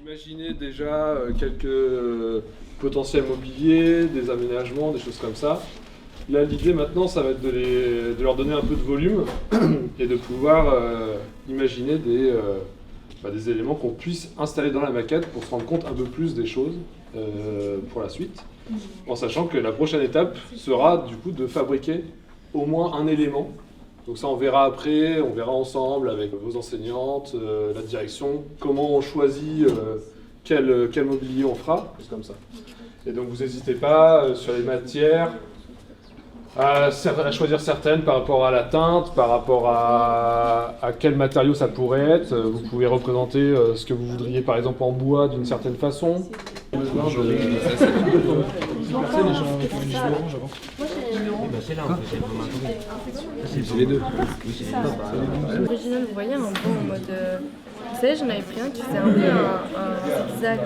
Imaginez déjà quelques potentiels mobiliers, des aménagements, des choses comme ça. Là, l'idée maintenant, ça va être de leur donner un peu de volume et de pouvoir imaginer des éléments qu'on puisse installer dans la maquette pour se rendre compte un peu plus des choses pour la suite, en sachant que la prochaine étape sera du coup de fabriquer au moins un élément. Donc ça, on verra après, on verra ensemble avec vos enseignantes, la direction, comment on choisit quel mobilier on fera, c'est comme ça. Et donc vous n'hésitez pas sur les matières à choisir certaines par rapport à la teinte, par rapport à quel matériau ça pourrait être. Vous pouvez représenter ce que vous voudriez par exemple en bois d'une certaine façon. C'est les deux. Original, vous voyez, un bon en mode. Vous savez, j'en avais pris un qui faisait un peu un zigzag.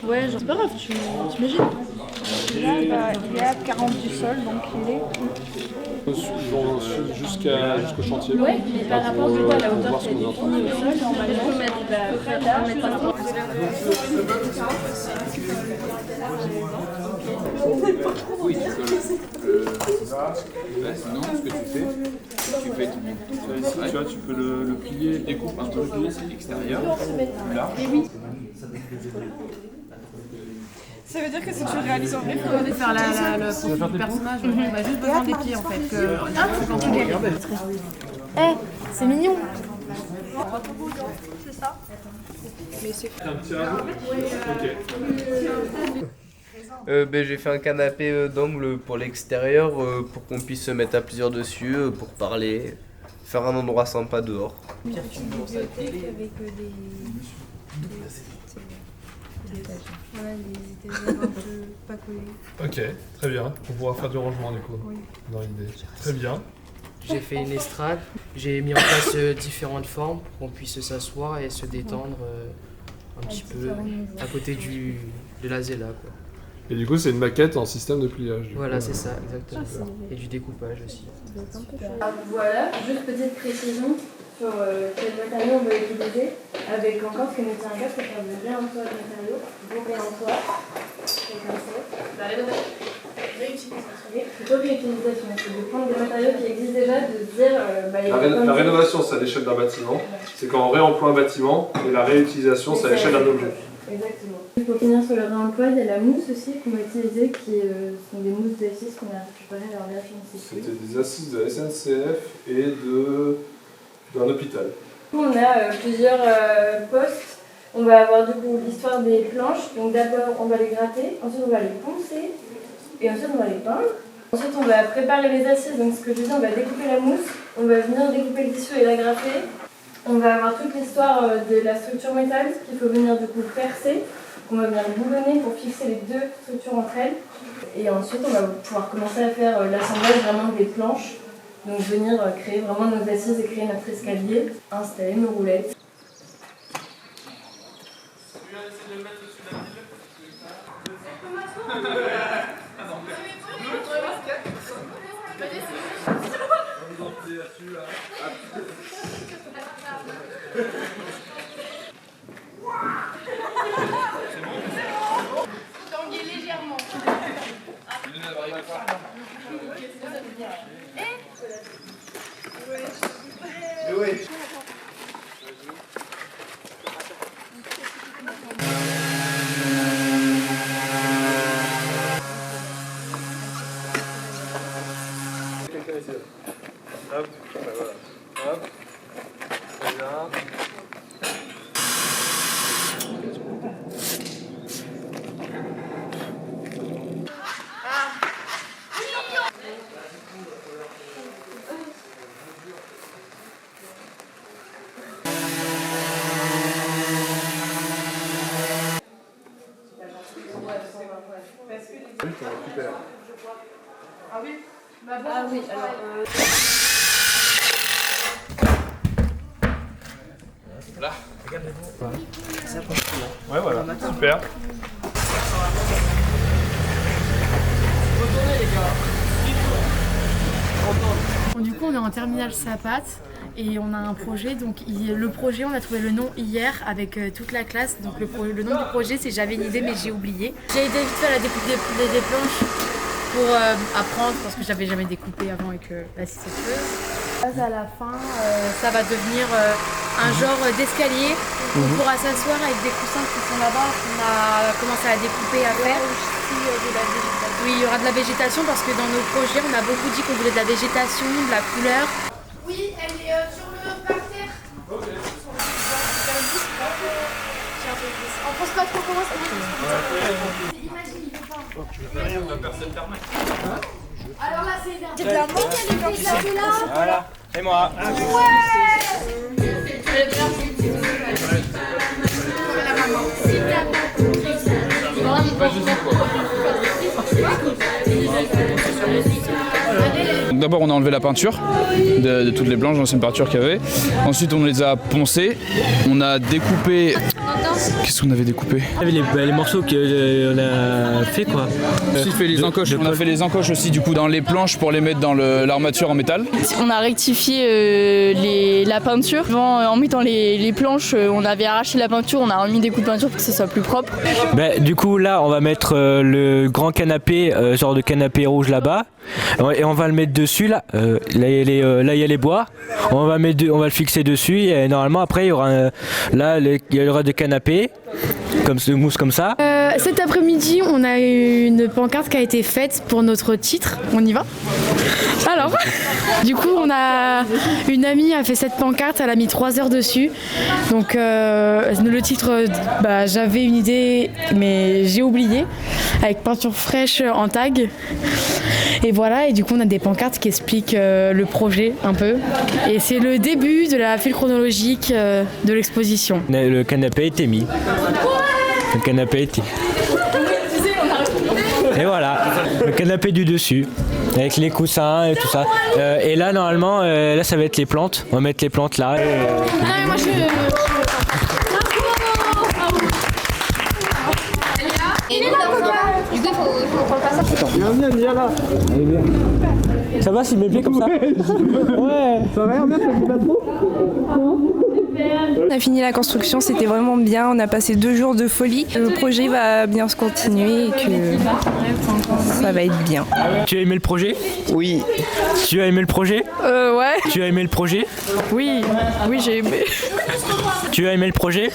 Ouais, genre, c'est pas grave, tu t'imagines. Là, il est à 40 du sol, donc il est. Jusqu'au chantier. Ouais, mais par rapport du coup à la hauteur voir qui ce est qu'on définie au sol, normalement, on peut mettre un Oui, sinon, ce que tu fais ton. Tu vois, tu peux le plier. Découpe un peu l'extérieur, plus large. Ça veut dire que si tu réalises en vrai, il faut de faire le profil du personnage. On a juste besoin des pieds en fait. Eh, c'est mignon. c'est ça. Mais c'est Un petit radeau. Ok. J'ai fait un canapé d'angle pour l'extérieur pour qu'on puisse se mettre à plusieurs dessus pour parler, faire un endroit sympa dehors. Ok, très bien. On pourra faire du rangement du coup, dans l'idée. Très bien. J'ai fait une estrade, j'ai mis en place différentes formes pour qu'on puisse s'asseoir et se détendre un petit peu à côté de la zéla, quoi. Et du coup, c'est une maquette en système de pliage. Voilà, c'est ça, exactement. Et du découpage aussi. Voilà, juste petite précision sur quel matériau on va utiliser, avec encore ce que nous tient à cœur, c'est faire du réemploi de matériaux, du réemploi, comme ça. La réutilisation. Plutôt réutilisation, c'est de prendre des matériaux qui existent déjà, de dire... La rénovation, c'est à l'échelle d'un bâtiment. C'est quand on réemploie un bâtiment, et la réutilisation, c'est à l'échelle d'un objet. Exactement. Pour finir sur le réemploi, il y a la mousse aussi qu'on va utiliser, qui sont des mousses d'assises qu'on a récupérées à leur C'était des assises de la SNCF et d'un hôpital. On a plusieurs postes. On va avoir du coup l'histoire des planches. Donc d'abord on va les gratter, ensuite on va les poncer et ensuite on va les peindre. Ensuite on va préparer les assises, donc ce que je disais, on va découper la mousse, on va venir découper le tissu et l'agrafer. On va avoir toute l'histoire de la structure métal qu'il faut venir du coup percer. On va venir boulonner pour fixer les deux structures entre elles. Et ensuite on va pouvoir commencer à faire l'assemblage vraiment des planches. Donc venir créer vraiment nos assises et créer notre escalier, installer nos roulettes. légèrement. Hop, voilà. Hop. Très bien. Super. Ah oui. Ah oui, alors... Là. Ouais, voilà, super. Bon, du coup, on est en terminale Sapat et on a un projet. Donc le projet, on a trouvé le nom hier avec toute la classe. Donc le nom du projet, c'est J'avais une idée mais j'ai oublié. J'ai aidé vite fait à la découpe des planches pour apprendre parce que j'avais jamais découpé avant et que là si c'est peu. À la fin, ça va devenir un genre d'escalier. On pourra s'asseoir avec des coussins qui sont là-bas. On a commencé à découper, à faire. Oui, il y aura de la végétation parce que dans nos projets, on a beaucoup dit qu'on voulait de la végétation, de la couleur. Oui, elle est sur le parterre. Ok. On pense pas trop comment ça va. Imagine, il veut pas. Alors là, c'est de la mangue, elle est là. Voilà, et moi. Donc d'abord on a enlevé la peinture de toutes les planches, l'ancienne peinture qu'il y avait. Ensuite on les a poncées, on a découpé... Qu'est-ce qu'on avait découpé? Les morceaux qu'on a fait quoi. On a fait les encoches aussi du coup dans les planches pour les mettre dans l'armature en métal. On a rectifié la peinture. En mettant les planches, on avait arraché la peinture, on a remis des coups de peinture pour que ce soit plus propre. Du coup là on va mettre le grand canapé, genre de canapé rouge là-bas. Et on va le mettre dessus là. Là il y a les bois. On va le fixer dessus et normalement après il y aura des canapés comme ce mousse comme ça. Cet après-midi, on a une pancarte qui a été faite pour notre titre. On y va? Alors, du coup, une amie a fait cette pancarte, elle a mis 3 heures dessus. Donc, le titre, j'avais une idée, mais j'ai oublié, avec peinture fraîche en tag. Et voilà, et du coup, on a des pancartes qui expliquent le projet un peu. Et c'est le début de la file chronologique de l'exposition. Le canapé était mis. Le canapé était. Et voilà, le canapé du dessus, avec les coussins et tout ça. Et là, normalement, là, ça va être les plantes. On va mettre les plantes là. Non, mais moi je... Du coup, faut qu'on le fasse. Attends, viens là. Ça va s'il me plaît comme ça? Ouais. Ça va, bien, ça me pas trop. On a fini la construction, c'était vraiment bien, on a passé 2 jours de folie. Le projet va bien se continuer et que ça va être bien. Tu as aimé le projet? Oui. Tu as aimé le projet? Ouais. Tu as aimé le projet? Oui, j'ai aimé. Tu as aimé le projet?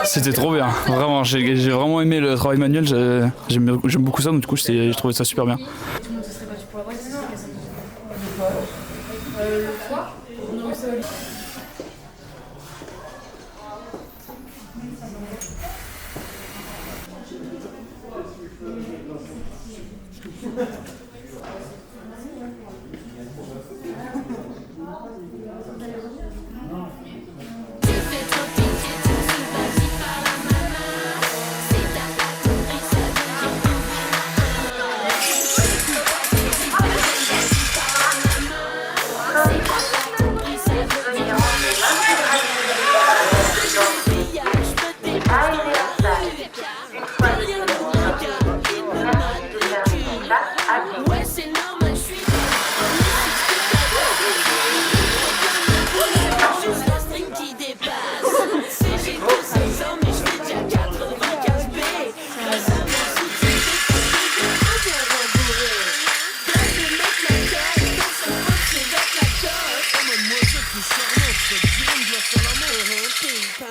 C'était trop bien, vraiment, j'ai vraiment aimé le travail manuel, j'aime beaucoup ça, donc du coup j'ai trouvé ça super bien.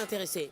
Intéressé.